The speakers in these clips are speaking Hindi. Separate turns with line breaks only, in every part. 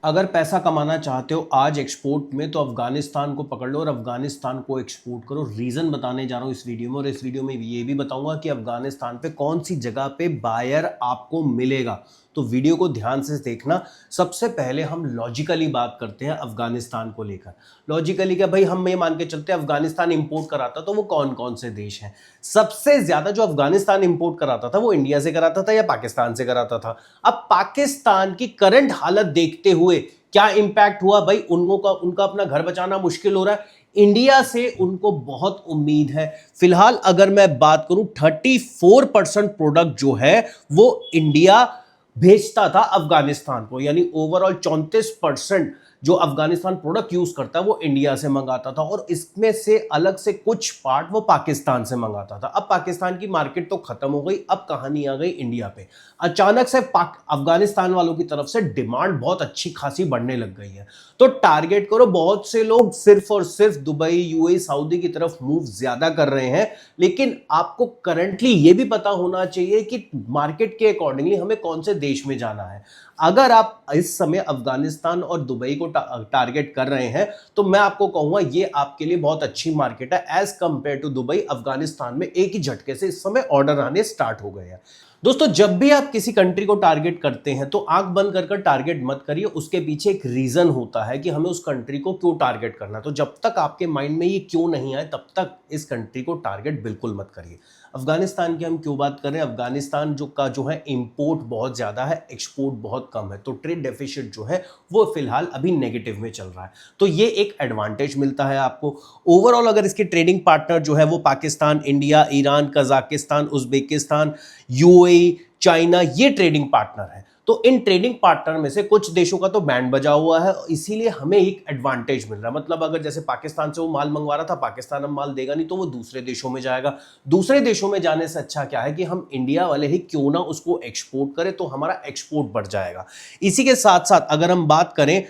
अगर पैसा कमाना चाहते हो आज एक्सपोर्ट में तो अफगानिस्तान को पकड़ लो और अफगानिस्तान को एक्सपोर्ट करो। रीज़न बताने जा रहा हूँ इस वीडियो में, और इस वीडियो में ये भी बताऊंगा कि अफगानिस्तान पे कौन सी जगह पे बायर आपको मिलेगा। तो वीडियो को ध्यान से देखना। सबसे पहले हम लॉजिकली बात करते हैं अफगानिस्तान को लेकर। लॉजिकली क्या भाई, हम ये मान के चलते हैं अफगानिस्तान इंपोर्ट कराता तो वो कौन कौन से देश हैं। सबसे ज्यादा जो अफगानिस्तान इंपोर्ट कराता था वो इंडिया से कराता था या पाकिस्तान से कराता था। अब पाकिस्तान की करंट हालत देखते हुए क्या इंपैक्ट हुआ भाई, उनका अपना घर बचाना मुश्किल हो रहा है। इंडिया से उनको बहुत उम्मीद है। फिलहाल अगर मैं बात करूं 34% प्रोडक्ट जो है वो इंडिया भेजता था अफगानिस्तान को, यानी ओवरऑल 34% जो अफगानिस्तान प्रोडक्ट यूज करता है वो इंडिया से मंगाता था, और इसमें से अलग से कुछ पार्ट वो पाकिस्तान से मंगाता था। अब पाकिस्तान की मार्केट तो खत्म हो गई, अब कहानी आ गई इंडिया पे। अचानक से अफगानिस्तान वालों की तरफ से डिमांड बहुत अच्छी खासी बढ़ने लग गई है। तो टारगेट करो, बहुत से लोग सिर्फ और सिर्फ दुबई, यूएई, सऊदी की तरफ मूव ज्यादा कर रहे हैं, लेकिन आपको करंटली ये भी पता होना चाहिए कि मार्केट के अकॉर्डिंगली हमें कौन से देश में जाना है। अगर आप इस समय अफगानिस्तान और दुबई को टारगेट कर रहे हैं तो मैं आपको कहूंगा ये आपके लिए बहुत अच्छी मार्केट है। As compare to Dubai, Afghanistan में एक ही झटके से इस समय ऑर्डर आने स्टार्ट हो गए हैं। दोस्तों, जब भी आप किसी कंट्री को टारगेट करते हैं तो आंख बंद कर टारगेट मत करिए। उसके पीछे एक रीजन होता है कि हमें उस कंट्री को क्यों टारगेट करना है। तो जब तक आपके माइंड में ये क्यों नहीं आए तब तक इस कंट्री को टारगेट बिल्कुल मत करिए। अफगानिस्तान की हम क्यों बात कर रहे हैं? अफगानिस्तान जो है इंपोर्ट बहुत ज्यादा है, एक्सपोर्ट बहुत कम है, तो ट्रेड डेफिसिट जो है वो फिलहाल अभी नेगेटिव में चल रहा है। तो ये एक एडवांटेज मिलता है आपको। ओवरऑल अगर इसके ट्रेडिंग पार्टनर जो है वो Pakistan, India, Iran, Kazakhstan, Uzbekistan, UAE, China, ये ट्रेडिंग पार्टनर है। तो इन ट्रेडिंग पार्टनर में से कुछ देशों का तो बैंड बजा हुआ है, इसीलिए हमें एक एडवांटेज मिल रहा है। मतलब अगर जैसे पाकिस्तान से वो माल मंगवा रहा था, पाकिस्तान अब माल देगा नहीं तो वो दूसरे देशों में जाएगा। दूसरे देशों में जाने से अच्छा क्या है कि हम इंडिया वाले ही क्यों ना उसको एक्सपोर्ट करें, तो हमारा एक्सपोर्ट बढ़ जाएगा। इसी के साथ साथ अगर हम बात करें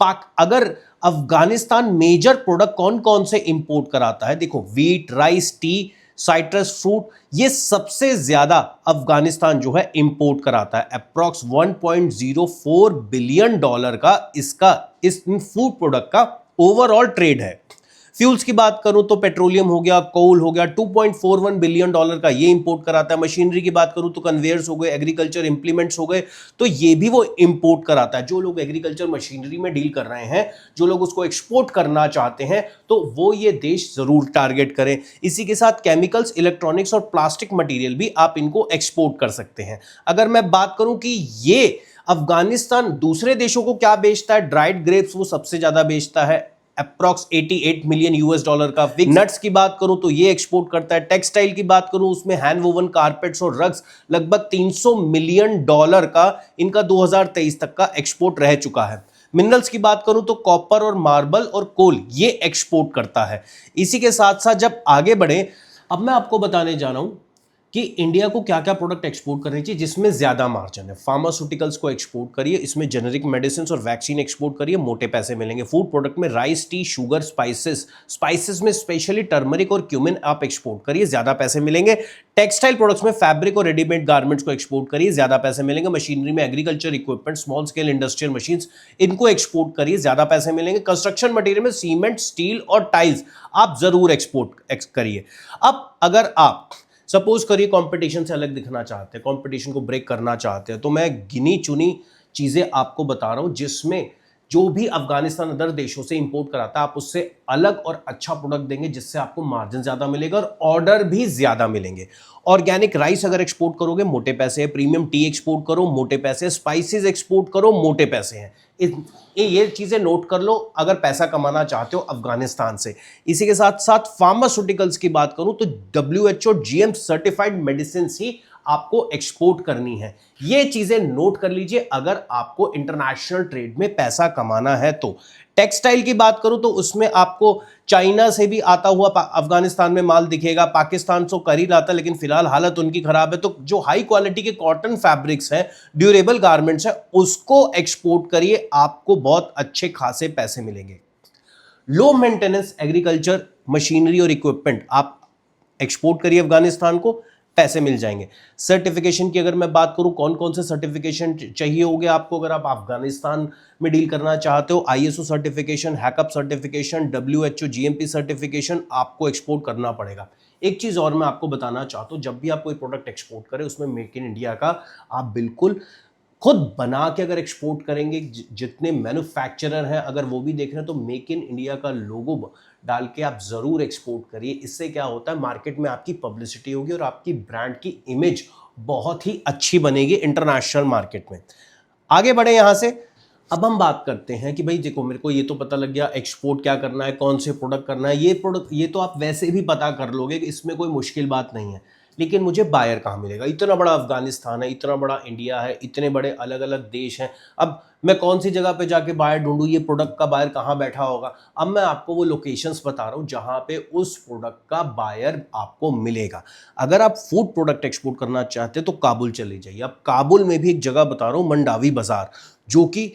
अगर अफगानिस्तान मेजर प्रोडक्ट कौन कौन से इंपोर्ट कराता है, देखो wheat, rice, T, citrus fruit, ये सबसे ज्यादा अफगानिस्तान जो है इंपोर्ट कराता है। अप्रॉक्स 1.04 बिलियन डॉलर का इस फूड प्रोडक्ट का ओवरऑल ट्रेड है। फ्यूल्स की बात करूं तो पेट्रोलियम हो गया, कोल हो गया, 2.41 बिलियन डॉलर का ये इंपोर्ट कराता है। मशीनरी की बात करूं तो कन्वेयर्स हो गए, एग्रीकल्चर इंप्लीमेंट्स हो गए, तो ये भी वो इंपोर्ट कराता है। जो लोग एग्रीकल्चर मशीनरी में डील कर रहे हैं, जो लोग उसको एक्सपोर्ट करना चाहते हैं, तो वो ये देश जरूर टारगेट करें। इसी के साथ केमिकल्स, इलेक्ट्रॉनिक्स और प्लास्टिक मटीरियल भी आप इनको एक्सपोर्ट कर सकते हैं। अगर मैं बात करूं कि ये अफगानिस्तान दूसरे देशों को क्या बेचता है, ड्राइड ग्रेप्स वो सबसे ज्यादा बेचता है, अप्रॉक्स 88 मिलियन यूएस डॉलर का। नट्स की बात करूं तो ये एक्सपोर्ट करता है। टेक्सटाइल की बात करूं उसमें हैंड वोवन कारपेट्स और रग्स लगभग 300 मिलियन डॉलर का इनका 2023 तक का एक्सपोर्ट रह चुका है। मिनरल्स की बात करूं तो कॉपर और मार्बल और कोल ये एक्सपोर्ट करता है। इसी के साथ साथ जब आगे बढ़े, अब मैं आपको बताने जा रहा हूं कि इंडिया को क्या क्या प्रोडक्ट एक्सपोर्ट करनी चाहिए जिसमें ज्यादा मार्जिन है। फार्मास्यूटिकल्स को एक्सपोर्ट करिए, इसमें जेनेरिक मेडिसिन और वैक्सीन एक्सपोर्ट करिए, मोटे पैसे मिलेंगे। फूड प्रोडक्ट में राइस, टी, शुगर, स्पाइसेस में स्पेशली टर्मरिक और क्यूमिन आप एक्सपोर्ट करिए, ज्यादा पैसे मिलेंगे। टेक्सटाइल प्रोडक्ट्स में फैब्रिक और रेडीमेड गारमेंट्स को एक्सपोर्ट करिए, ज्यादा पैसे मिलेंगे। मशीनरी में agriculture equipment, small scale industrial machines, इनको एक्सपोर्ट करिए, ज्यादा पैसे मिलेंगे। कंस्ट्रक्शन मटेरियल में सीमेंट, स्टील और टाइल्स आप जरूर एक्सपोर्ट करिए। अब अगर आप सपोज करिए कंपटीशन से अलग दिखना चाहते हैं, कंपटीशन को ब्रेक करना चाहते हैं, तो मैं गिनी चुनी चीजें आपको बता रहा हूं जिसमें जो भी अफगानिस्तान अदर देशों से इंपोर्ट कराता है आप उससे अलग और अच्छा प्रोडक्ट देंगे, जिससे आपको मार्जिन ज्यादा मिलेगा और ऑर्डर भी ज्यादा मिलेंगे। ऑर्गेनिक राइस अगर एक्सपोर्ट करोगे मोटे पैसे हैं, प्रीमियम टी एक्सपोर्ट करो मोटे पैसे, स्पाइसेस एक्सपोर्ट करो मोटे पैसे हैं। ये चीजें नोट कर लो अगर पैसा कमाना चाहते हो अफगानिस्तान से। इसी के साथ साथ फार्मास्यूटिकल्स की बात करूं तो WHO GM सर्टिफाइड मेडिसिन ही आपको एक्सपोर्ट करनी है। ये चीजें नोट कर लीजिए अगर आपको इंटरनेशनल ट्रेड में पैसा कमाना है तो। टेक्सटाइल की बात करूं तो उसमें आपको चाइना से भी आता हुआ अफगानिस्तान में माल दिखेगा, पाकिस्तान से कर ही रहा था लेकिन फिलहाल हालत उनकी खराब है, तो जो हाई क्वालिटी के कॉटन फैब्रिक्स हैं, ड्यूरेबल गारमेंट्स हैं, उसको एक्सपोर्ट करिए, आपको बहुत अच्छे खासे पैसे मिलेंगे। लो मेंटेनेंस एग्रीकल्चर मशीनरी और इक्विपमेंट आप एक्सपोर्ट करिए अफगानिस्तान को। पैसे मिल जाएंगे। सर्टिफिकेशन की अगर मैं बात करूं, कौन कौन से सर्टिफिकेशन चाहिए होंगे आपको अगर आप अफगानिस्तान में डील करना चाहते हो? ISO certification, HACCP certification, WHO GMP certification आपको एक्सपोर्ट करना पड़ेगा। एक चीज और मैं आपको बताना चाहता हूं, जब भी आप कोई प्रोडक्ट एक्सपोर्ट करें उसमें मेक इन इंडिया का आप बिल्कुल खुद बना के अगर एक्सपोर्ट करेंगे, जितने मैन्युफैक्चरर हैं अगर वो भी देख रहे हैं तो मेक इन इंडिया का लोगो डाल के आप जरूर एक्सपोर्ट करिए। इससे क्या होता है, मार्केट में आपकी पब्लिसिटी होगी और आपकी ब्रांड की इमेज बहुत ही अच्छी बनेगी इंटरनेशनल मार्केट में। आगे बढ़े यहां से। अब हम बात करते हैं कि भाई देखो, मेरे को ये तो पता लग गया एक्सपोर्ट क्या करना है, कौन से प्रोडक्ट करना है। ये तो आप वैसे भी पता कर लोगे कि इसमें कोई मुश्किल बात नहीं है, लेकिन मुझे बायर कहाँ मिलेगा? इतना बड़ा अफगानिस्तान है, इतना बड़ा इंडिया है, इतने बड़े अलग अलग देश हैं। अब मैं कौन सी जगह पे जाके बायर ढूंढूं? ये प्रोडक्ट का बायर कहाँ बैठा होगा? अब मैं आपको वो लोकेशंस बता रहा हूँ जहाँ पे उस प्रोडक्ट का बायर आपको मिलेगा। अगर आप फूड प्रोडक्ट एक्सपोर्ट करना चाहते हैं तो काबुल चले जाइए। अब काबुल में भी एक जगह बता रहा हूँ, मंडावी बाजार, जो कि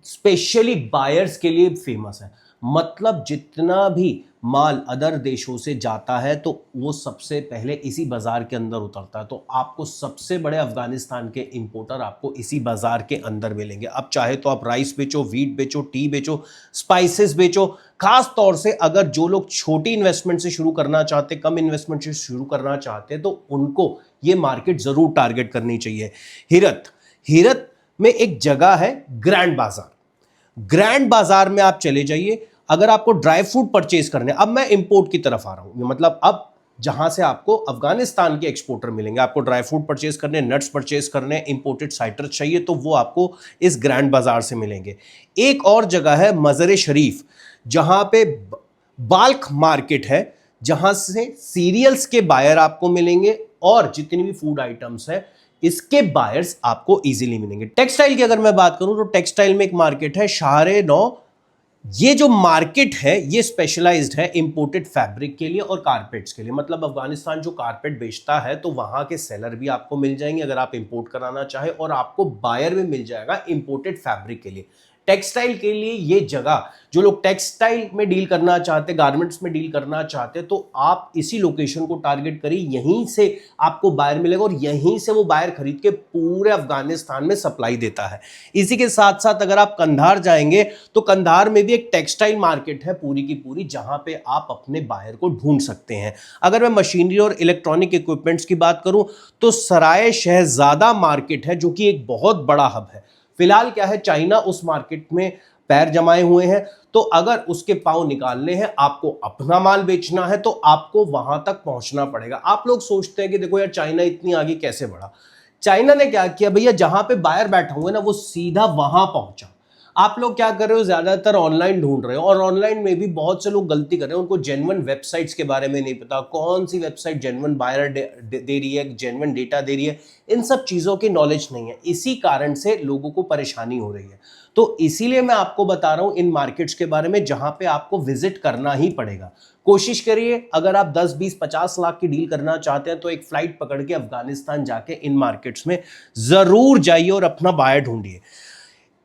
स्पेशली बायर्स के लिए फेमस है। मतलब जितना भी माल अदर देशों से जाता है तो वो सबसे पहले इसी बाजार के अंदर उतरता है। तो आपको सबसे बड़े अफगानिस्तान के इंपोर्टर आपको इसी बाजार के अंदर मिलेंगे। अब चाहे तो आप राइस बेचो, वीट बेचो, टी बेचो, स्पाइसेस बेचो। खास तौर से अगर जो लोग छोटी इन्वेस्टमेंट से शुरू करना चाहते, कम इन्वेस्टमेंट से शुरू करना चाहते हैं, तो उनको ये मार्केट जरूर टारगेट करनी चाहिए। हीरत में एक जगह है ग्रैंड बाजार। ग्रैंड बाजार में आप चले जाइए अगर आपको ड्राई फ्रूट परचेज करने। अब मैं इंपोर्ट की तरफ आ रहा हूं, मतलब अब जहां से आपको अफगानिस्तान के एक्सपोर्टर मिलेंगे। आपको ड्राई फ्रूट परचेज करने, नट्स परचेज करने, इंपोर्टेड साइट्रस चाहिए तो वो आपको इस ग्रैंड बाजार से मिलेंगे। एक और जगह है मज़र शरीफ, जहां पे बाल्क मार्केट है, जहां से सीरियल्स के बायर आपको मिलेंगे और जितनी भी फूड आइटम्स है इसके बायर्स आपको इजीली मिलेंगे। टेक्सटाइल की अगर मैं बात करूं तो टेक्सटाइल में एक मार्केट है शाहरे-9। ये जो मार्केट है ये स्पेशलाइज्ड है इंपोर्टेड फैब्रिक के लिए और कारपेट्स के लिए। मतलब अफगानिस्तान जो कारपेट बेचता है तो वहां के सेलर भी आपको मिल जाएंगे अगर आप इंपोर्ट कराना चाहे, और आपको बायर भी मिल जाएगा इंपोर्टेड फैब्रिक के लिए। टेक्सटाइल के लिए ये जगह, जो लोग टेक्सटाइल में डील करना चाहते, गारमेंट्स में डील करना चाहते, तो आप इसी लोकेशन को टारगेट करिए। यहीं से आपको बायर मिलेगा और यहीं से वो बायर खरीद के पूरे अफगानिस्तान में सप्लाई देता है। इसी के साथ साथ अगर आप कंधार जाएंगे तो कंधार में भी एक टेक्सटाइल मार्केट है पूरी की पूरी, जहां पे आप अपने बायर को ढूंढ सकते हैं। अगर मैं मशीनरी और इलेक्ट्रॉनिक इक्विपमेंट्स की बात करूं तो सराय शहजादा मार्केट है, जो कि एक बहुत बड़ा हब है। फिलहाल क्या है, चाइना उस मार्केट में पैर जमाए हुए हैं, तो अगर उसके पांव निकालने हैं, आपको अपना माल बेचना है, तो आपको वहां तक पहुंचना पड़ेगा। आप लोग सोचते हैं कि देखो यार चाइना इतनी आगे कैसे बढ़ा। चाइना ने क्या किया भैया, जहां पे बायर बैठा हुआ है ना वो सीधा वहां पहुंचा। आप लोग क्या कर रहे हो, ज्यादातर ऑनलाइन ढूंढ रहे हो, और ऑनलाइन में भी बहुत से लोग गलती कर रहे हैं। उनको जेन्युइन वेबसाइट्स के बारे में नहीं पता, कौन सी वेबसाइट जेन्युइन बायर दे रही है, जेन्युइन डेटा दे रही है, इन सब चीजों की नॉलेज नहीं है। इसी कारण से लोगों को परेशानी हो रही है। तो इसीलिए मैं आपको बता रहा हूं इन मार्केट्स के बारे में जहां पे आपको विजिट करना ही पड़ेगा। कोशिश करिए, अगर आप 10, 20, 50 लाख की डील करना चाहते हैं तो एक फ्लाइट पकड़ के अफगानिस्तान जाके इन मार्केट्स में जरूर जाइए और अपना बायर ढूंढिए।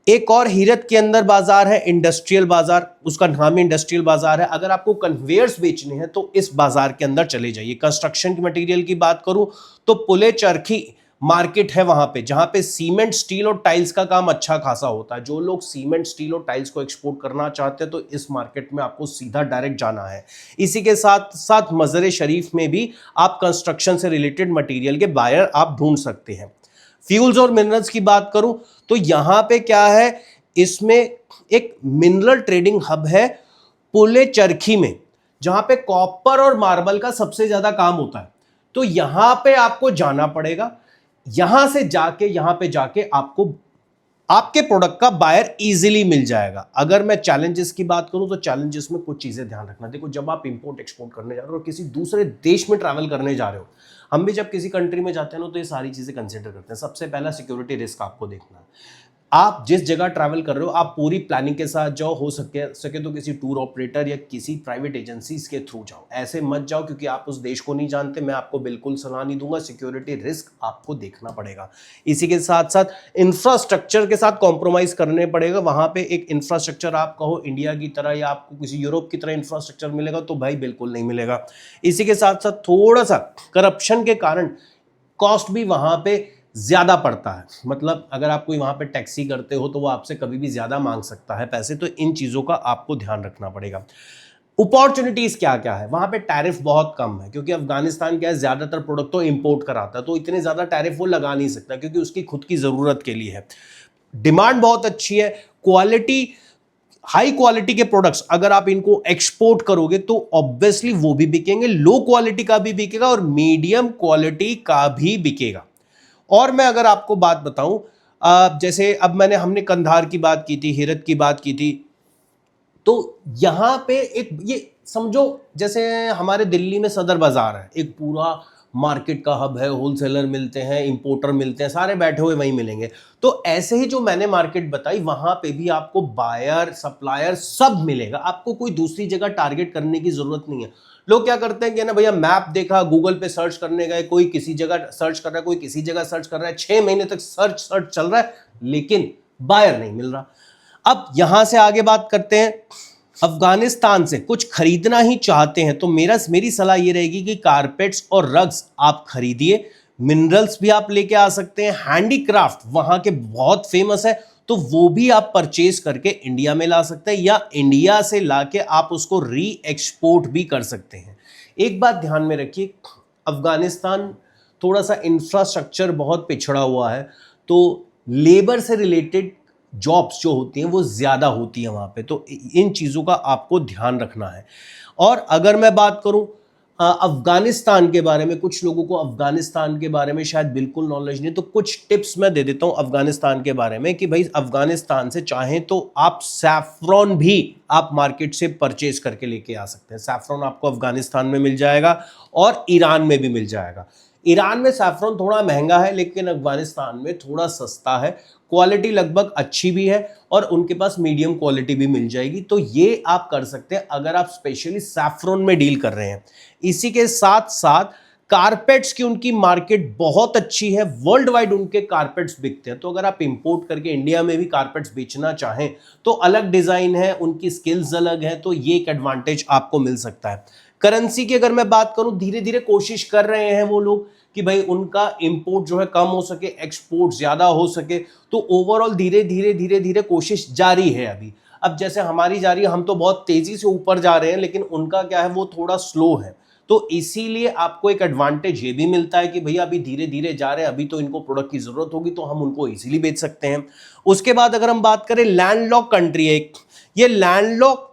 एक और हीरत के अंदर बाजार है इंडस्ट्रियल बाजार, उसका नाम ही इंडस्ट्रियल बाजार है। अगर आपको कन्वेयर्स बेचने हैं तो इस बाजार के अंदर चले जाइए। कंस्ट्रक्शन की मटेरियल की बात करूं तो पुले चरखी मार्केट है वहां पे, जहां पे सीमेंट, स्टील और टाइल्स का काम अच्छा खासा होता है। जो लोग सीमेंट, स्टील और टाइल्स को एक्सपोर्ट करना चाहते हैं तो इस मार्केट में आपको सीधा डायरेक्ट जाना है। इसी के साथ साथ मज़र शरीफ में भी आप कंस्ट्रक्शन से रिलेटेड मटेरियल के बायर आप ढूंढ सकते हैं। फ्यूल्स और मिनरल्स की बात करूं तो यहां पे क्या है, इसमें एक मिनरल ट्रेडिंग हब है पुले चरखी में, जहां पे कॉपर और मार्बल का सबसे ज्यादा काम होता है। तो यहां पे आपको जाना पड़ेगा। यहां पे जाके आपको आपके प्रोडक्ट का बायर इजीली मिल जाएगा। अगर मैं चैलेंजेस की बात करूं तो चैलेंजेस में कुछ चीजें ध्यान रखना। देखो, जब आप इंपोर्ट एक्सपोर्ट करने जा रहे हो और किसी दूसरे देश में ट्रैवल करने जा रहे हो, हम भी जब किसी कंट्री में जाते हैं ना तो ये सारी चीजें कंसिडर करते हैं। सबसे पहला सिक्योरिटी रिस्क आपको देखना है। आप जिस जगह ट्रैवल कर रहे हो आप पूरी प्लानिंग के साथ जाओ, हो सके तो किसी टूर ऑपरेटर या किसी प्राइवेट एजेंसीज के थ्रू जाओ, ऐसे मत जाओ क्योंकि आप उस देश को नहीं जानते। मैं आपको बिल्कुल सलाह नहीं दूंगा, सिक्योरिटी रिस्क आपको देखना पड़ेगा। इसी के साथ साथ इंफ्रास्ट्रक्चर के साथ कॉम्प्रोमाइज करने पड़ेगा। वहां पे एक इंफ्रास्ट्रक्चर आप कहो इंडिया की तरह या आपको किसी यूरोप की तरह इंफ्रास्ट्रक्चर मिलेगा तो भाई बिल्कुल नहीं मिलेगा। इसी के साथ साथ थोड़ा सा करप्शन के कारण कॉस्ट भी वहां पे ज्यादा पड़ता है। मतलब अगर आप कोई वहां पे टैक्सी करते हो तो वो आपसे कभी भी ज्यादा मांग सकता है पैसे, तो इन चीजों का आपको ध्यान रखना पड़ेगा। अपॉर्चुनिटीज क्या क्या है वहां पे? टैरिफ बहुत कम है क्योंकि अफगानिस्तान क्या है, ज्यादातर प्रोडक्ट तो इंपोर्ट कराता है, तो इतने ज्यादा टैरिफ वो लगा नहीं सकता क्योंकि उसकी खुद की जरूरत के लिए है। डिमांड बहुत अच्छी है, क्वालिटी, हाई क्वालिटी के प्रोडक्ट्स अगर आप इनको एक्सपोर्ट करोगे तो ऑब्वियसली वो भी बिकेंगे, लो क्वालिटी का भी बिकेगा और मीडियम क्वालिटी का भी बिकेगा। और मैं अगर आपको बात बताऊं, जैसे अब हमने कंधार की बात की थी, हेरत की बात की थी, तो यहां पे एक ये समझो जैसे हमारे दिल्ली में सदर बाजार है, एक पूरा मार्केट का हब है, होलसेलर मिलते हैं, इंपोर्टर मिलते हैं, सारे बैठे हुए वहीं मिलेंगे। तो ऐसे ही जो मैंने मार्केट बताई वहां पे भी आपको बायर सप्लायर सब मिलेगा, आपको कोई दूसरी जगह टारगेट करने की जरूरत नहीं है। लोग क्या करते हैं कि ना भैया मैप देखा, गूगल पे सर्च करने गए, कोई किसी जगह सर्च कर रहा है, कोई किसी जगह सर्च कर रहा है, 6 महीने तक सर्च चल रहा है लेकिन बायर नहीं मिल रहा। अब यहां से आगे बात करते हैं, अफगानिस्तान से कुछ खरीदना ही चाहते हैं तो मेरी सलाह ये रहेगी कि कारपेट्स और रग्स आप खरीदिए, मिनरल्स भी आप लेके आ सकते हैं, हैंडीक्राफ्ट वहां के बहुत फेमस है तो वो भी आप परचेज करके इंडिया में ला सकते हैं या इंडिया से लाके आप उसको री एक्सपोर्ट भी कर सकते हैं। एक बात ध्यान में रखिए, अफगानिस्तान थोड़ा सा इंफ्रास्ट्रक्चर बहुत पिछड़ा हुआ है, तो लेबर से रिलेटेड जॉब्स जो होती हैं वो ज़्यादा होती हैं वहाँ पे, तो इन चीज़ों का आपको ध्यान रखना है। और अगर मैं बात करूँ अफगानिस्तान के बारे में, कुछ लोगों को अफगानिस्तान के बारे में शायद बिल्कुल नॉलेज नहीं, तो कुछ टिप्स मैं दे देता हूँ अफगानिस्तान के बारे में कि भाई अफगानिस्तान से चाहें तो आप सैफ्रॉन भी आप मार्केट से परचेज करके लेके आ सकते हैं। सैफ्रॉन आपको अफगानिस्तान में मिल जाएगा और ईरान में भी मिल जाएगा। ईरान में सैफ्रॉन थोड़ा महंगा है लेकिन अफगानिस्तान में थोड़ा सस्ता है, क्वालिटी लगभग अच्छी भी है और उनके पास मीडियम क्वालिटी भी मिल जाएगी, तो ये आप कर सकते हैं अगर आप स्पेशली सैफ्रॉन में डील कर रहे हैं। इसी के साथ साथ कारपेट्स की उनकी मार्केट बहुत अच्छी है, वर्ल्ड वाइड उनके कारपेट्स बिकते हैं, तो अगर आप इंपोर्ट करके इंडिया में भी कारपेट्स बेचना चाहें तो अलग डिजाइन है, उनकी स्किल्स अलग है, तो ये एक एडवांटेज आपको मिल सकता है। करेंसी की अगर मैं बात करूं, धीरे धीरे कोशिश कर रहे हैं वो लोग कि भाई उनका इंपोर्ट जो है कम हो सके, एक्सपोर्ट ज्यादा हो सके, तो ओवरऑल धीरे धीरे धीरे धीरे कोशिश जारी है अभी। अब जैसे हमारी जारी है, हम तो बहुत तेजी से ऊपर जा रहे हैं लेकिन उनका क्या है वो थोड़ा स्लो है, तो इसीलिए आपको एक एडवांटेज ये भी मिलता है कि भैया अभी धीरे धीरे जा रहे हैं, अभी तो इनको प्रोडक्ट की जरूरत होगी तो हम उनको इजीली बेच सकते हैं। उसके बाद अगर हम बात करें, लैंडलॉक कंट्री है, ये लैंडलॉक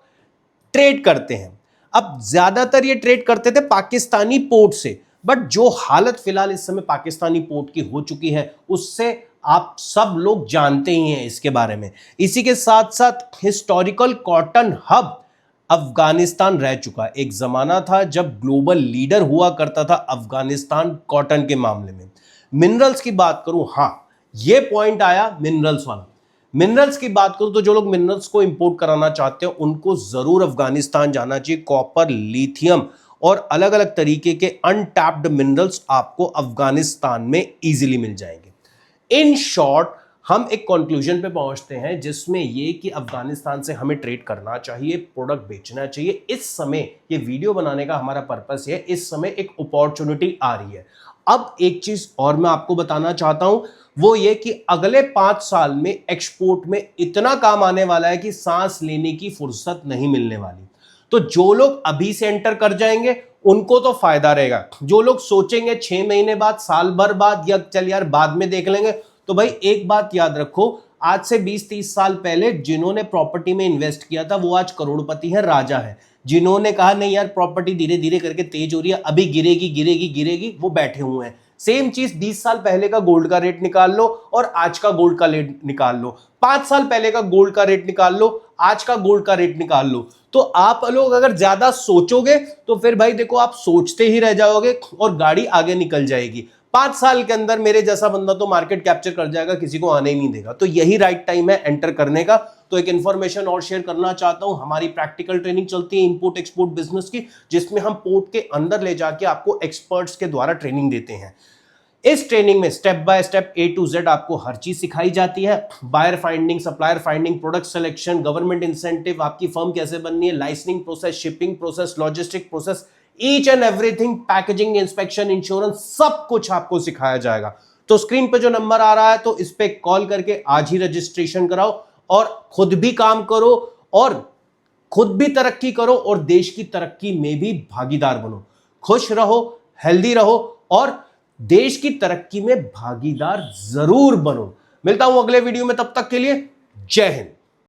ट्रेड करते हैं। अब ज्यादातर ये ट्रेड करते थे पाकिस्तानी पोर्ट से, बट जो हालत फिलहाल इस समय पाकिस्तानी पोर्ट की हो चुकी है उससे आप सब लोग जानते ही हैं इसके बारे में। इसी के साथ साथ हिस्टोरिकल कॉटन हब अफगानिस्तान रह चुका है। एक जमाना था जब ग्लोबल लीडर हुआ करता था अफगानिस्तान कॉटन के मामले में। मिनरल्स की बात करूं, हां ये पॉइंट आया मिनरल्स वाला। मिनरल्स की बात करूं तो जो लोग मिनरल्स को इंपोर्ट कराना चाहते हैं उनको जरूर अफगानिस्तान जाना चाहिए। कॉपर, लिथियम और अलग अलग तरीके के अनटैप्ड मिनरल्स आपको अफगानिस्तान में इजीली मिल जाएंगे। इन शॉर्ट हम एक कंक्लूजन पे पहुंचते हैं जिसमें ये कि अफगानिस्तान से हमें ट्रेड करना चाहिए, प्रोडक्ट बेचना चाहिए। इस समय ये वीडियो बनाने का हमारा पर्पस है, इस समय एक अपॉर्चुनिटी आ रही है। अब एक चीज और मैं आपको बताना चाहता हूं, वो ये कि अगले 5 साल में एक्सपोर्ट में इतना काम आने वाला है कि सांस लेने की फुर्सत नहीं मिलने वाली। तो जो लोग अभी से एंटर कर जाएंगे उनको तो फायदा रहेगा, जो लोग सोचेंगे 6 महीने बाद, साल भर बाद या चल यार बाद में देख लेंगे, तो भाई एक बात याद रखो, आज से 20-30 साल पहले जिन्होंने प्रॉपर्टी में इन्वेस्ट किया था वो आज करोड़पति है, राजा है। जिन्होंने कहा नहीं यार प्रॉपर्टी धीरे धीरे करके तेज हो रही है, अभी गिरेगी गिरेगी गिरेगी, वो बैठे हुए हैं। सेम चीज 20 साल पहले का गोल्ड का रेट निकाल लो और आज का गोल्ड का रेट निकाल लो, 5 साल पहले का गोल्ड का रेट निकाल लो, आज का गोल्ड का रेट निकाल लो। तो आप लोग अगर ज्यादा सोचोगे तो फिर भाई देखो आप सोचते ही रह जाओगे और गाड़ी आगे निकल जाएगी। 5 साल के अंदर मेरे जैसा बंदा तो मार्केट कैप्चर कर जाएगा, किसी को आने ही नहीं देगा। तो यही राइट टाइम है एंटर करने का। तो एक इंफॉर्मेशन और शेयर करना चाहता हूं, हमारी प्रैक्टिकल ट्रेनिंग चलती है इंपोर्ट एक्सपोर्ट बिजनेस की, जिसमें हम पोर्ट के अंदर ले जाके आपको एक्सपर्ट्स के द्वारा ट्रेनिंग देते हैं। इस ट्रेनिंग में step by step A to Z आपको हर चीज सिखाई जाती है। Buyer finding, supplier finding, product selection, government incentive, आपकी फर्म कैसे बननी है, licensing process, shipping process, logistic process, each and everything, packaging, inspection, insurance, सब कुछ आपको सिखाया जाएगा। तो स्क्रीन पे जो नंबर आ रहा है तो इस पे कॉल करके आज ही रजिस्ट्रेशन कराओ और खुद भी काम करो और खुद भी तरक्की करो और देश की तरक्की में भी भागीदार बनो। खुश रहो, हेल्दी रहो और देश की तरक्की में भागीदार जरूर बनो। मिलता हूं अगले वीडियो में, तब तक के लिए जय हिंद।